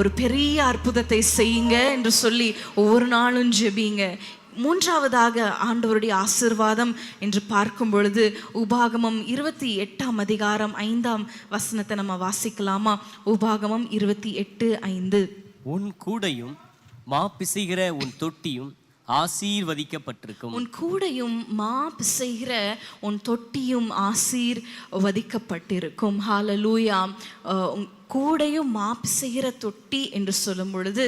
ஒரு பெரிய அற்புதத்தை செய்யுங்க என்று சொல்லி ஒவ்வொரு நாளும் ஜெபிங்க. மூன்றாவதாக ஆண்டவருடைய ஆசீர்வாதம் என்று பார்க்கும் பொழுது உபாகமம் 28 அதிகாரம் 5 நம்ம வாசிக்கலாமா? உபாகமம் 28:5. உன் கூடையும் மா பிசைகிற உன் தொட்டியும் ஆசீர்வதிக்கப்பட்டிருக்கும். உன் கூடையும் மா பிசைகிற உன் தொட்டியும் ஆசீர்வதிக்கப்பட்டிருக்கும். ஹல்லேலூயா. கூடையும் மா பிசைகிற தொட்டி என்று சொல்லும் பொழுது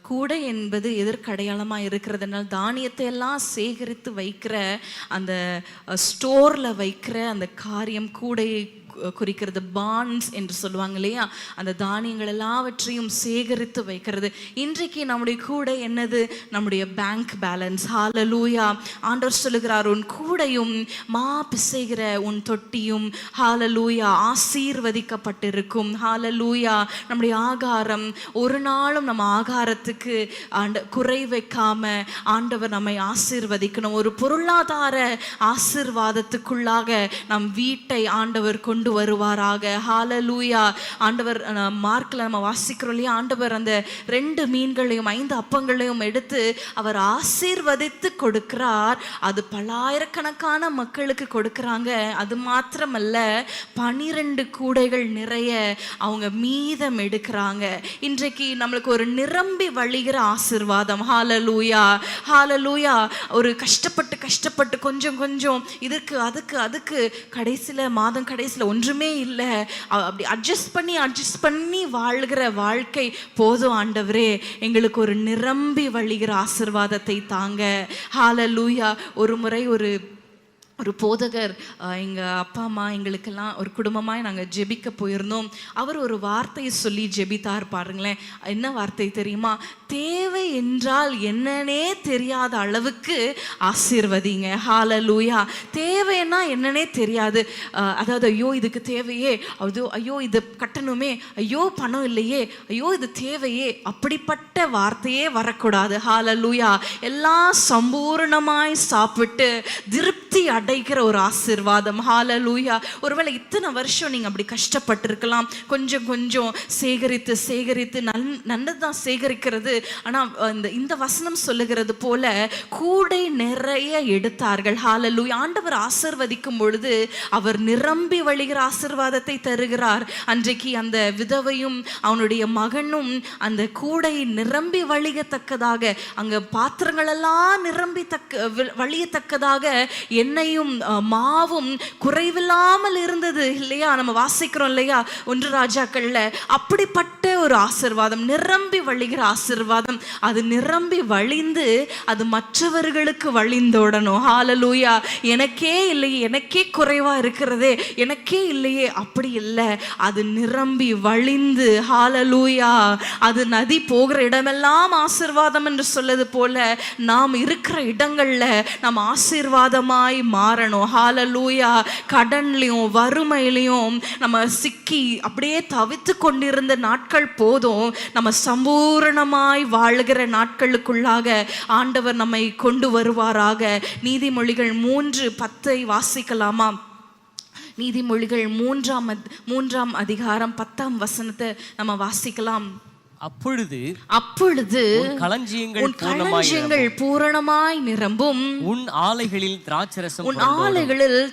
கூடை என்பது எதற்கடையாளமாக இருக்கிறதுனால தானியத்தை எல்லாம் சேகரித்து வைக்கிற அந்த ஸ்டோரில் வைக்கிற அந்த காரியம் கூடையை குறிக்கிறது. பான்ஸ் என்று சொல்லுவாங்க இல்லையா, அந்த தானியங்கள் எல்லாவற்றையும் சேகரித்து வைக்கிறது. இன்றைக்கு நம்முடைய கூடை என்னது? நம்முடைய பேங்க் பேலன்ஸ். ஹல்லேலூயா. ஆண்டவர் சொல்லுகிறார், உன் கூடையும் மா பிசைகிற உன் தொட்டியும் ஹல்லேலூயா ஆசீர்வதிக்கப்பட்டிருக்கும். ஹல்லேலூயா. நம்முடைய ஆகாரம், ஒரு நாளும் நம்ம ஆகாரத்துக்கு குறை வைக்காம ஆண்டவர் நம்மை ஆசீர்வதிக்கணும். ஒரு பொருளாதார ஆசீர்வாதத்துக்குள்ளாக நம் வீட்டை ஆண்டவர் கொண்டு வருவாராக. ஹல்லேலூயா. ஆண்டவர் மார்க்ல நம்ம வாசிக்கிறோம் இல்லையா, ஆண்டவர் அந்த 2 மீன்களையும் 5 அப்பங்களையும் எடுத்து அவர் ஆசீர்வதித்து கொடுக்கிறார். அது பல்லாயிரக்கணக்கான மக்களுக்கு கொடுக்கிறாங்க. அது மாத்திரமல்ல, 12 கூடைகள் நிறைய அவங்க மீதம் எடுக்கிறாங்க. இன்றைக்கு நம்மளுக்கு ஒரு நிரம்பி வழிகிற ஆசீர்வாதம். ஹல்லேலூயா. ஹல்லேலூயா. ஒரு கஷ்டப்பட்டு கொஞ்சம் இதுக்கு அதுக்கு கடைசியில் மாதம் கடைசியில் ஒன்றுமே இல்லை, அப்படி அட்ஜஸ்ட் பண்ணி வாழ்கிற வாழ்க்கை போதும். ஆண்டவரே, எங்களுக்கு ஒரு நிரம்பி வழிகிற ஆசீர்வாதத்தை தாங்க. ஹல்லேலூயா. ஒரு முறை ஒரு போதகர் எங்கள் அப்பா அம்மா எங்களுக்கெல்லாம் ஒரு குடும்பமாக நாங்கள் ஜெபிக்க போயிருந்தோம். அவர் ஒரு வார்த்தையை சொல்லி ஜெபித்தார். பாருங்களேன், என்ன வார்த்தை தெரியுமா? தேவை என்றால் என்னன்னே தெரியாத அளவுக்கு ஆசீர்வதிங்க. ஹல்லேலூயா. தேவைன்னா என்னன்னே தெரியாது. அதாவது ஐயோ இதுக்கு தேவையே, ஐயோ இது கட்டணுமே, ஐயோ பணம் இல்லையே, ஐயோ இது தேவையே, அப்படிப்பட்ட வார்த்தையே வரக்கூடாது. ஹல்லேலூயா. எல்லாம் சம்பூர்ணமாய் சாப்பிட்டு திருப்தி அடைகிற ஒரு ஆசீர்வாதம். ஹல்லேலூயா. ஒருவேளை இத்தனை வருஷம் நீங்க அப்படி கஷ்டப்பட்டிருக்கலாம். கொஞ்சம் சேகரித்து நல்லதான் சேகரிக்கிறது. ஆனா இந்த வசனம் சொல்லுகிறது போல கூடை நிறைய எடுத்தார்கள். ஹல்லேலூயா. ஆண்டவர் ஆசீர்வதிக்கும் பொழுது அவர் நிரம்பி வழிகிற ஆசீர்வாதத்தை தருகிறார். அன்றைக்கு அந்த விதவையும் அவனுடைய மகனும் அந்த கூடை நிரம்பி வழியத்தக்கதாக, அங்க பாத்திரங்கள் எல்லாம் நிரம்பி வழியத்தக்கதாக எண்ணெயும் மாவும் குறைவில்லாமல் இருந்தது இல்லையா? நம்ம வாசிக்கிறோம் இல்லையா 1 ராஜாக்கள்ல. அப்படிப்பட்ட ஒரு ஆசீர்வாதம், நிரம்பி வழிகிற ஆசீர்வாதம். அது நிரம்பி வழிந்து அது மற்றவர்களுக்கு வழிந்தோடணும். ஹல்லேலூயா. எனக்கே இல்லையே, எனக்கே குறைவா இருக்கிறதே, எனக்கே இல்லையே, அப்படி இல்லை. அது நிரம்பி வழிந்து ஹல்லேலூயா, அது நதி போகிற இடமெல்லாம் ஆசீர்வாதம் என்று சொல்லது போல நாம் இருக்கிற இடங்கள்ல நாம் ஆசீர்வாதமாய் மாறணும். ஹல்லேலூயா. கடன்லையும் வறுமையிலையும் நம்ம சிக்கி அப்படியே தவித்து கொண்டிருந்த நாட்கள் போதும். நம்ம சம்பூரணமாய் வாழ்கிற நாட்களுக்குள்ளாக ஆண்டவர் நம்மை கொண்டு வருவாராக. நீதிமொழிகள் 3:10 வாசிக்கலாமா? நீதிமொழிகள் 3 அதிகாரம் 10 நம்ம வாசிக்கலாம். அப்பொழுது களஞ்சியங்கள் பூரணமாய் நிரம்பும், உன் ஆலைகளில்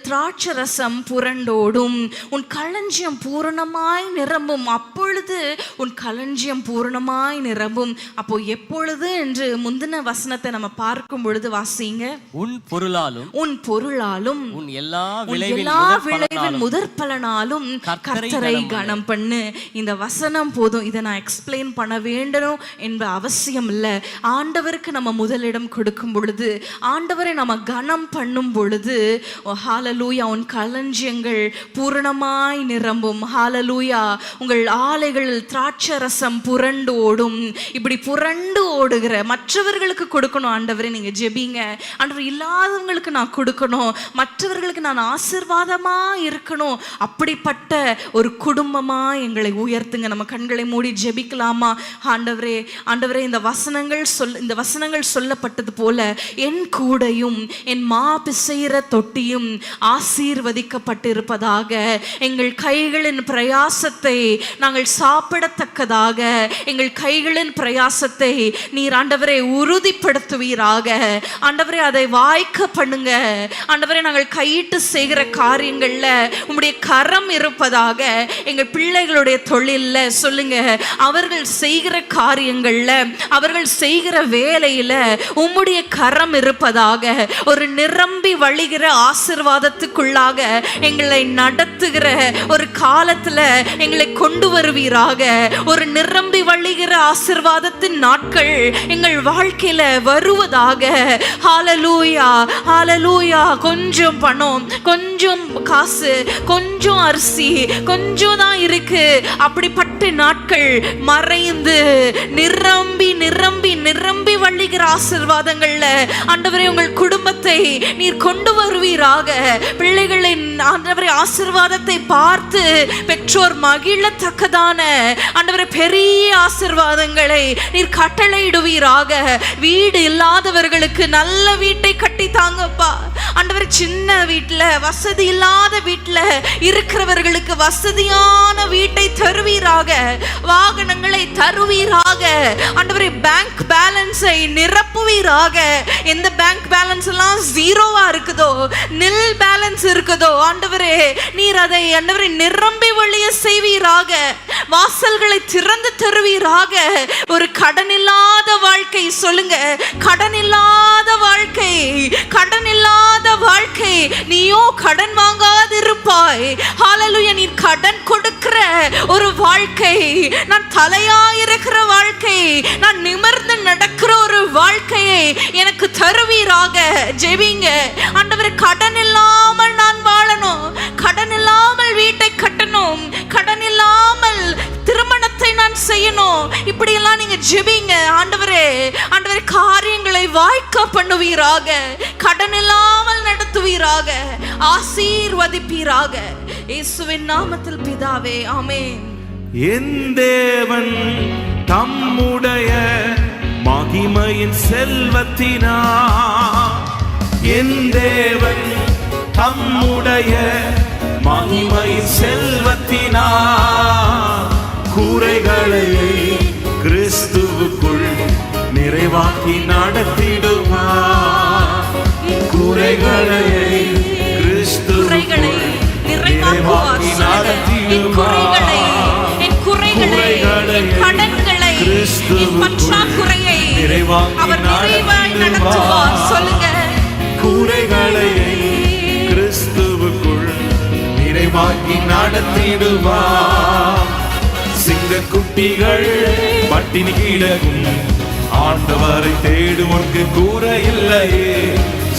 திராட்சரசம் புரண்டோடும். உன் களஞ்சியம் பூரணமாய் நிரம்பும். அப்பொழுது உன் களஞ்சியம் பூரணமாய் நிரம்பும். அப்போ எப்பொழுது என்று முந்தின வசனத்தை நம்ம பார்க்கும் பொழுது வாசிங்க. உன் பொருளாலும் உன் எல்லா விளைவின் முதற் பலனாலும் கர்த்தரை கனம் பண்ணு. இந்த வசனம் போதும். இதை நான் எக்ஸ்பிளைன் பண்ண வேண்டும் என்ற அவசியம் இல்லை. ஆண்டவருக்கு நம்ம முதலிடம் கொடுக்கும் பொழுது, ஆண்டவரை நம்ம கனம் பண்ணும் பொழுது, ஹல்லேலூயா, உன் களஞ்சியங்கள் பூரணமாய் நிரம்பும். ஹல்லேலூயா. உங்கள் ஆலைகளில் திராட்சரசம் புரண்டு ஓடும். இப்படி புரண்டு ஓடுகிற மற்றவர்களுக்கு கொடுக்கணும். ஆண்டவரை நீங்க ஜெபிங்க. ஆண்டவர், இல்லாதவங்களுக்கு நான் கொடுக்கணும், மற்றவர்களுக்கு நான் ஆசீர்வாதமா இருக்கணும். அப்படிப்பட்ட ஒரு குடும்பமா எங்களை உயர்த்துங்க. நம்ம கண்களை மூடி ஜெபிக்கலாமா? சொல்லலாமா? ஆண்டவரே, ஆண்டவரே, இந்த வசனங்கள் சொல்லப்பட்டது போல என் கூடையும் என் மா பிசைகிற தொட்டியும் ஆசீர்வதிக்கப்பட்டிருப்பதாக. எங்கள் கைகளின் பிரயாசத்தை நாங்கள் சாப்பிடத்தக்கதாக எங்கள் கைகளின் பிரயாசத்தை நீர் ஆண்டவரே உறுதிப்படுத்துவீராக. ஆண்டவரே, அதை வாய்க்க பண்ணுங்க. ஆண்டவரே, நாங்கள் கையிட்டு செய்கிற காரியங்கள்ல உம்முடைய கரம் இருப்பதாக. எங்கள் பிள்ளைகளுடைய தொழில்ல சொல்லுங்க, அவர்கள் செய்கிற காரியங்கள்ல, அவர்கள் செய்கிற வேலையில உம்முடைய கரம் இருப்பதாக. ஒரு நிரம்பி வழிகிற ஆசீர்வாதத்துக்குள்ளாக எங்களை நடத்துகிற ஒரு காலத்துல எங்களை கொண்டு வருவீராக. ஒரு நிரம்பி வழிகிற ஆசீர்வாதத்தின் நாட்கள் எங்கள் வாழ்க்கையில வருவதாக. ஹல்லேலூயா, ஹல்லேலூயா. கொஞ்சம் பணம், கொஞ்சம் காசு, கொஞ்சம் அரிசி, கொஞ்சம் தான் இருக்கு, அப்படிப்பட்ட நாட்கள் மறைந்து நிரம்பி நிரம்பி நிரம்பி வழிகிற ஆசீர்வாதங்கள்ல ஆண்டவரே உங்கள் குடும்பத்தை நீர் கொண்டு வருவீராக. பிள்ளைகளின் ஆண்டவரே ஆசீர்வாதத்தை பார்த்து பெற்றோர் மகிழத்தக்கதான ஆண்டவரே பெரிய ஆசீர்வாதங்களை நீர் கட்டளையிடுவீராக. வீடு இல்லாதவர்களுக்கு நல்ல வீட்டை கட்டி தாங்கப்பா. ஆண்டவரே, சின்ன வீட்டுல, வசதி இல்லாத வீட்டுல இருக்கிறவர்களுக்கு வசதியான வீட்டை தருவீராக. வாகனங்களை தருவீராக. ஆண்டவரே, பேங்க் பேலன்ஸை நிரப்புவீராக. எந்த பேங்க் பேலன்ஸ் எல்லாம் ஜீரோவா இருக்குதோ, நில் பேலன்ஸ் இருக்குதோ, ஆண்டவரே நீர் அதை ஆண்டவரே நிரம்பி வழிய செய்வீராக. வாசல்களை திறந்து தருவீராக. ஒரு கடன் இல்லாத வாழ்க்கை சொல்லுங்க, கடன் இல்லாத வாழ்க்கை, கடன் இல்லாத வாழ்க்கை. நீயோ கடன் வாங்காது இருப்பாய். ஹல்லேலூயா. நீ கடன் கொடுக்கிற ஒரு வாழ்க்கை, நான் தலையாயிருக்கிற வாழ்க்கை, நான் நிமிர்ந்து நடக்கிற ஒரு வாழ்க்கையை எனக்கு தருவீராக. ஜெபிங்க. ஆண்டவரே, கடன் இல்லாமல் நான் வாழணும், கடன் இல்லாமல் வீட்டை கட்டணும், கடன் இல்லாமல் திருமணத்தை நான் செய்யணும். இப்படி எல்லாம் நீங்க ஜெபிங்க. ஆண்டவரே, ஆண்டவரே, காரியங்களை வாய்க்க பண்ணுவீராக. கடன் இல்லாமல் நடத்துவீராக. ஆசீர்வதிப்பீராக. இயேசுவின் நாமத்தில் பிதாவே, ஆமென். என் தேவன் தம்முடைய மகிமையின் செல்வத்தினா, என் தேவன் தம்முடைய மகிமையின் செல்வத்தினா குறைகளை கிறிஸ்துவுக்குள் நிறைவாக்கி நடத்திடுவார். குறைகளை கிறிஸ்துவுக்குள் நிறைவாக்கி நடத்திடுவார். என் குறைகளை, என் கடன்களை, என் பற்றாக்குறையை அவர் நிறைவாய் நடத்துவார். சொல்லுங்க, குறைகளை கிறிஸ்துவுக்குள் நிறைவாக்கி நடத்திடுவார். சிங்கக்குட்டிகள் பட்டினி கிடக்கும், ஆண்டவரை தேடுவோர்க்கு கூரை இல்லையே.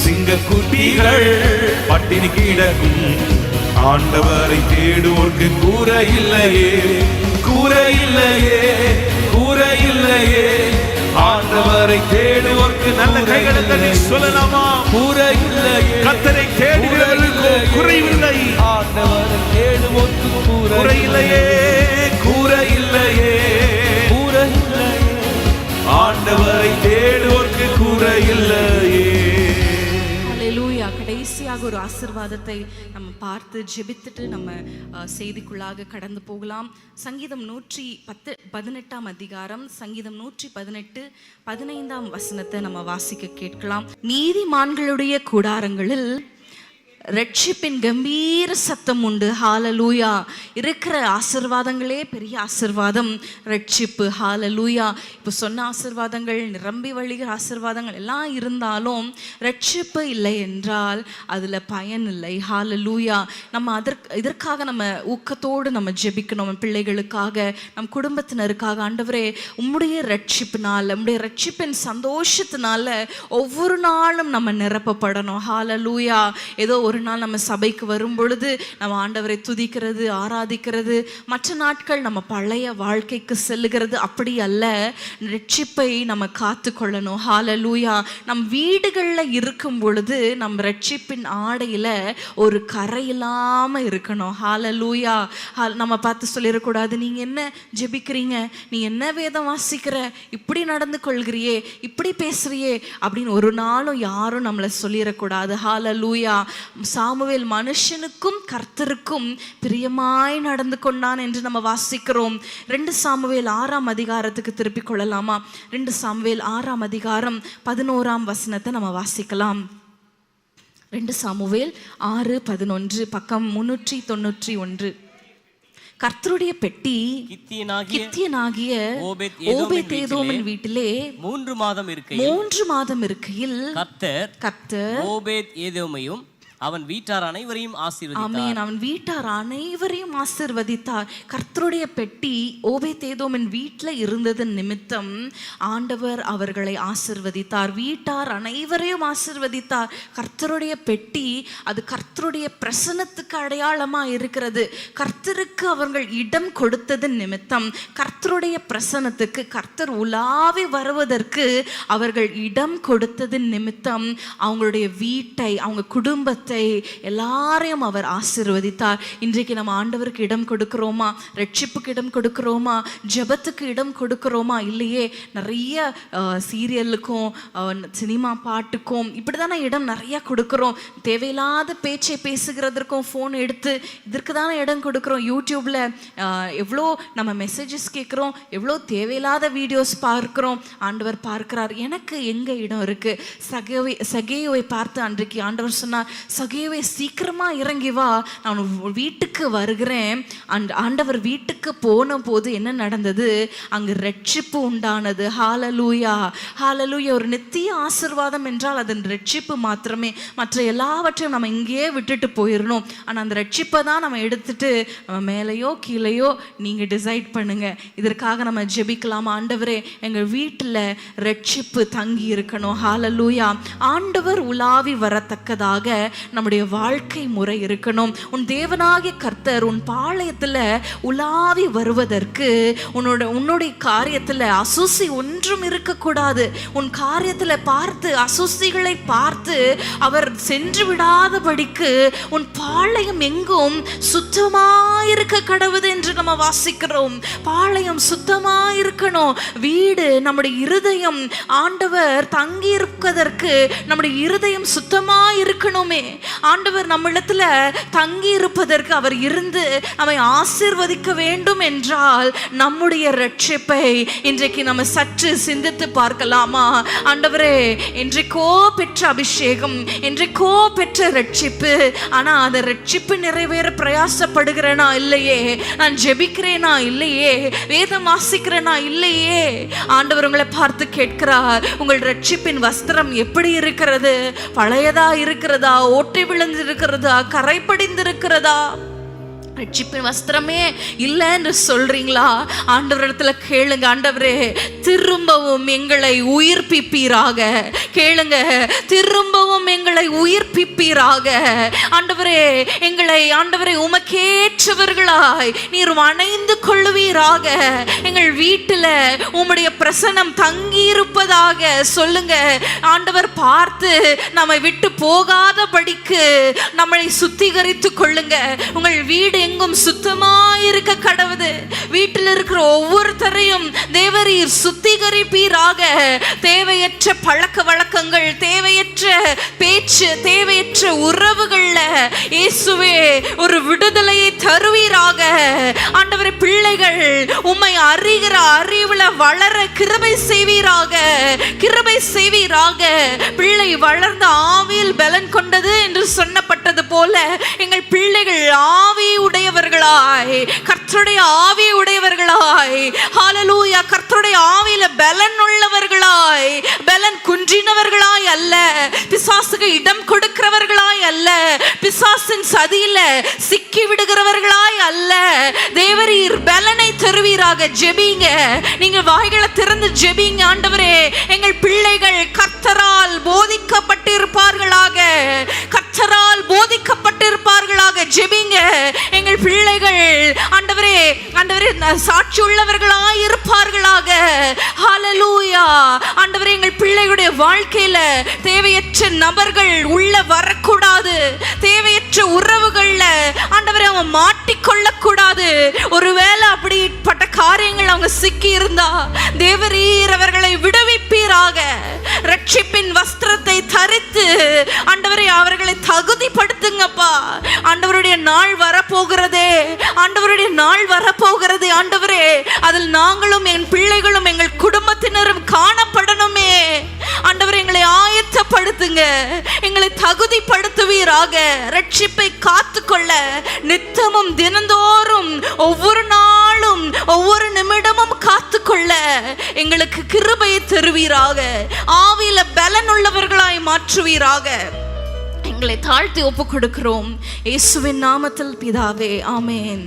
சிங்கக்குட்டிகள் பட்டினி கிடக்கும், ஆண்டவரை தேடுவோர்க்கு கூரை இல்லையே. கூரை இல்லையே, கூரை இல்லையே. ஆண்டவரை தேடுவோர்க்கு நல்ல கைகளை தட்டி சொல்லலாமா? கூரை இல்லையே. கர்த்தரை தேடுகிறவர்களுக்கு குறைவில்லை. ஆண்டவரை தேடுவோர்க்கு கூரை இல்லையே. கூரை இல்லையே, கூரை இல்லையே. ஆண்டவரை தேடுவோர்க்கு கூரை இல்லையே. ஹல்லேலூயா. கடைசியாக ஒரு ஆசீர்வாதத்தை நம்ம பார்த்து ஜெபித்துட்டு நம்ம செய்திக்குள்ளாக கடந்து போகலாம். சங்கீதம் 118 அதிகாரம், சங்கீதம் 118 15 வசனத்தை நம்ம வாசிக்க கேட்கலாம். நீதிமான்களுடைய கூடாரங்களில் ரட்சிப்பின் கம்பீர சத்தம் உண்டு. ஹல்லேலூயா. இருக்கிற ஆசீர்வாதங்களே பெரிய ஆசீர்வாதம் ரட்சிப்பு. ஹல்லேலூயா. இப்போ சொன்ன ஆசீர்வாதங்கள், நிரம்பி வழிகிற ஆசீர்வாதங்கள் எல்லாம் இருந்தாலும் ரட்சிப்பு இல்லை என்றால் அதில் பயன் இல்லை. ஹல்லேலூயா. நம்ம இதற்காக நம்ம ஊக்கத்தோடு நம்ம ஜெபிக்கணும். நம்ம பிள்ளைகளுக்காக, நம் குடும்பத்தினருக்காக. ஆண்டவரே, உம்முடைய ரட்சிப்பினால், உம்முடைய ரட்சிப்பின் சந்தோஷத்தினால ஒவ்வொரு நாளும் நம்ம நிரப்பப்படணும். ஹல்லேலூயா. ஏதோ ஒரு ஒரு நாள் நம்ம சபைக்கு வரும் பொழுது நம்ம ஆண்டவரை துதிக்கிறது, ஆராதிக்கிறது, மற்ற நாட்கள் நம்ம பழைய வாழ்க்கைக்கு செல்லுகிறது அப்படி அல்ல. ரட்சிப்பை நம்ம காத்து கொள்ளணும். ஹல்லேலூயா. நம் வீடுகளில் இருக்கும் பொழுது நம் ரட்சிப்பின் ஆடையில ஒரு கரை இல்லாம இருக்கணும். ஹல்லேலூயா. நம்ம பார்த்து சொல்லிடக்கூடாது, நீங்க என்ன ஜெபிக்கிறீங்க, நீ என்ன வேதம் வாசிக்கிற, இப்படி நடந்து கொள்கிறியே, இப்படி பேசுறியே அப்படின்னு ஒரு நாளும் யாரும் நம்மளை சொல்லிடக்கூடாது. ஹல்லேலூயா. சாமுவேல் மனுஷனுக்கும் கர்த்தருக்கும் பிரியமாய் நடந்து கொண்டான் என்று நம்ம வாசிக்கிறோம். 2 சாமுவேல் 6ஆம் அதிகாரத்துக்கு திருப்பிக் கொள்ளலாமா? 2 சாமுவேல் 6ஆம் அதிகாரம் 11ஆம் வசனத்தை நம்ம வாசிக்கலாம். 2 சாமுவேல் 6:11, பக்கம் 391. கர்த்தருடைய பெட்டி கித்தியனாகிய ஓபேதேதோமின் வீட்டிலே 3 மாதம் இருக்கையில் கர்த்தர் ஓபேத்ஏதோமையும் அவன் வீட்டார் அனைவரையும் ஆசீர்வதித்தார். ஆமென். அவன் வீட்டார் அனைவரையும் ஆசீர்வதித்தார். கர்த்தருடைய பெட்டி ஓபேதேதோமின் வீட்டில் இருந்தது நிமித்தம் ஆண்டவர் அவர்களை ஆசீர்வதித்தார். வீட்டார் அனைவரையும் ஆசீர்வதித்தார். கர்த்தருடைய பெட்டி அது கர்த்தருடைய பிரசன்னத்துக்கு அடையாளமா இருக்கிறது. கர்த்தருக்கு அவர்கள் இடம் கொடுத்தது நிமித்தம், கர்த்தருடைய பிரசன்னத்துக்கு கர்த்தர் உலாவி வருவதற்கு அவர்கள் இடம் கொடுத்தது நிமித்தம் அவங்களுடைய வீட்டை, அவங்க குடும்பத்தை, எல்லாரையும் அவர் ஆசீர்வதித்தார். இன்றைக்கு நம்ம ஆண்டவருக்கு இடம் கொடுக்கிறோமா? ரட்சிப்புக்கு இடம் கொடுக்கிறோமா? ஜெபத்துக்கு இடம் கொடுக்கிறோமா? இல்லையே. நிறைய சீரியலுக்கும் சினிமா பாட்டுக்கும் இப்படிதானே இடம் நிறைய கொடுக்கிறோம். தேவையில்லாத பேச்சை பேசுகிறதற்கும் ஃபோன் எடுத்து இதற்கு தானே இடம் கொடுக்கிறோம். யூடியூப்ல எவ்வளோ நம்ம மெசேஜஸ் கேட்குறோம், எவ்வளோ தேவையில்லாத வீடியோஸ் பார்க்கிறோம். ஆண்டவர் பார்க்கிறார். எனக்கு எங்க இடம் இருக்கு? சகேயுவை பார்த்து அன்றைக்கு ஆண்டவர் சொன்னார், சகேயுவே சீக்கிரமா இறங்கி வா, நான் வீட்டுக்கு வருகிறேன். ஆண்டவர் வீட்டுக்கு போன போது என்ன நடந்தது? அங்கு ரட்சிப்பு உண்டானது. ஹல்லேலூயா. ஹல்லேலூயா. ஒரு நித்திய ஆசீர்வாதம் என்றால் அதன் ரட்சிப்பு மாத்திரமே. மற்ற எல்லாவற்றையும் நம்ம இங்கேயே விட்டுட்டு போயிடணும். ஆனால் அந்த ரட்சிப்பை தான் நம்ம எடுத்துட்டு நம்ம மேலேயோ கீழேயோ நீங்க டிசைட் பண்ணுங்க. இதற்காக நம்ம ஜெபிக்கலாம். ஆண்டவரே, எங்கள் வீட்டில் ரட்சிப்பு தங்கி இருக்கணும். ஹல்லேலூயா. ஆண்டவர் உலாவி வரத்தக்கதாக நம்முடைய வாழ்க்கை முறை இருக்கணும். உன் தேவனாகிய கர்த்தர் உன் பாளையத்துல உலாவி வருவதற்கு உன்னுடைய காரியத்துல அசுசி ஒன்றும் இருக்கக்கூடாது. உன் காரியத்துல பார்த்து அசுசிகளை பார்த்து அவர் சென்று விடாதபடிக்கு உன் பாளையம் எங்கும் சுத்தமாயிருக்க கடவுது என்று நம்ம வாசிக்கிறோம். பாளையம் சுத்தமாயிருக்கணும். வீடு, நம்முடைய இருதயம், ஆண்டவர் தங்கி இருப்பதற்கு நம்முடைய இருதயம் சுத்தமாயிருக்கணுமே. ஆண்டவர் நம்மிடத்துல தங்கி இருப்பதற்கு அவர் இருந்து நம்மை ஆசீர்வதிக்க வேண்டும் என்றால் நம்முடைய ரட்சிப்பை இன்றைக்கு நம்ம சற்று சிந்தித்து பார்க்கலாமா? ஆண்டவரே, இன்றைக்கோ பெற்ற அபிஷேகம், இன்றைக்கோ பெற்ற ரட்சிப்பு, ஆனா அந்த ரட்சிப்பு நிறைவேற பிரயாசப்படுகிறேனா இல்லையே, நான் ஜெபிக்கிறேனா இல்லையே, வேதம் வாசிக்கிறேனா இல்லையே. ஆண்டவர் உங்களை பார்த்து கேட்கிறார், உங்கள் ரட்சிப்பின் வஸ்திரம் எப்படி இருக்கிறது? பழையதா இருக்கிறதா? ஓட்டை விழுந்து இருக்கிறதா? கரைப்படிந்திருக்கிறதா? ரட்சிப்பின் வஸ்திரமே இல்லை என்று சொல்றீங்களா? ஆண்டவரிடத்துல கேளுங்க. ஆண்டவரே, திரும்பவும் எங்களை உயிர்ப்பிப்பீராக. கேளுங்க, திரும்பவும் எங்களை உயிர்ப்பிப்பீராக. ஆண்டவரே, எங்களை ஆண்டவரே உமக்கேற்றவர்களாய் நீர் அணைந்து கொள்ளுவீராக. எங்கள் வீட்டில் உம்முடைய பிரசன்னம் தங்கி இருப்பதாக சொல்லுங்க. ஆண்டவர் பார்த்து நம்மை விட்டு போகாதபடிக்கு நம்மளை சுத்திகரித்து கொள்ளுங்க. உங்கள் வீடு எங்கும் சுத்தமாயிருக்க கடவுது. வீட்டில் இருக்கிற ஒவ்வொருத்தரையும் தேவரீர் சுத்திகரிப்பீராக. தேவையற்ற பழக்க வழக்கங்கள், தேவையற்ற பேச்சு, தேவையற்ற உறவுகள்ல இயேசுவே ஒரு விடுதலையை தருவீராக. ஆண்டவரே, பிள்ளைகள் உம்மை அறிகிற அறிவுல வளர கிருபை செய்வீராக. கிருபை செய்வீராக. பிள்ளை வளர்ந்த ஆவியில் பலன் கொண்டது என்று சொன்னப்பட்டது போல எங்கள் பிள்ளைகள் ஆவி உடையவர்களாய், கர்த்தருடைய ஆவி உடையவர்களாய், ஹல்லேலூயா, கர்த்தருடைய ஆவியில பலன் உள்ளவர்களாய், பலன் குன்றினவர்களாய் அல்ல, பிசாசுக்கு இடம் கொடுக்கிறவர்களாய் அல்ல, பிசாசின் சதியில சிக்கி விடுகிறவர்களாய் அல்ல. தேவரீர் பலனை தருவீராக. ஜெபிங்க. நீங்க வாய்களை திறந்து ஜெபிங்க. ஆண்டவரே, எங்கள் பிள்ளைகள் கர்த்தரால் போதிக்கப்பட்டிருப்பார்களாக. கர்த்தரால் போதிக்க ஆவியில தேவையற்ற நபர்கள் உள்ள வரக்கூடாது. தேவையற்ற உறவுகள்ல ஆண்டவரே அவங்க மாட்டிக்கொள்ளக்கூடாது. ஒருவேளை அப்படிப்பட்ட காரியங்கள் அவங்க சிக்கி இருந்தா தேவரீர் அவர்களை விடுவிப்பீராக. ரட்சிப்பின் வஸ்திரத்தை தரித்து ஆண்டவரே அவர்களை தகுதிப்படுத்துங்கப்பா. ஆண்டவருடைய நாள் வரப்போகிறதே, ஆண்டவருடைய நாள் வரப்போகிறது ஆண்டவரே. அதில் நாங்களும் என் பிள்ளைகளும் எங்கள் குடும்பத்தினரும் காணப்படணுமே ஆண்டவரே. எங்களை ஆயத்தப்படுத்துங்க, எங்களை தகுதிப்படுத்துவீராக. ரட்சிப்பை காத்துக்கொள்ள நித்தமும் தினந்தோறும் ஒவ்வொரு நாளும் ஒவ்வொரு நிமிடமும் காத்துக்கொள்ள எங்களுக்கு கிருபையை தருவீராக. ஆவியில பலன் உள்ளவர்களாய் மாற்றுவீராக. எங்களை தாழ்த்தி ஒப்பு கொடுக்கிறோம் இயேசுவின் நாமத்தில் பிதாவே, ஆமென்.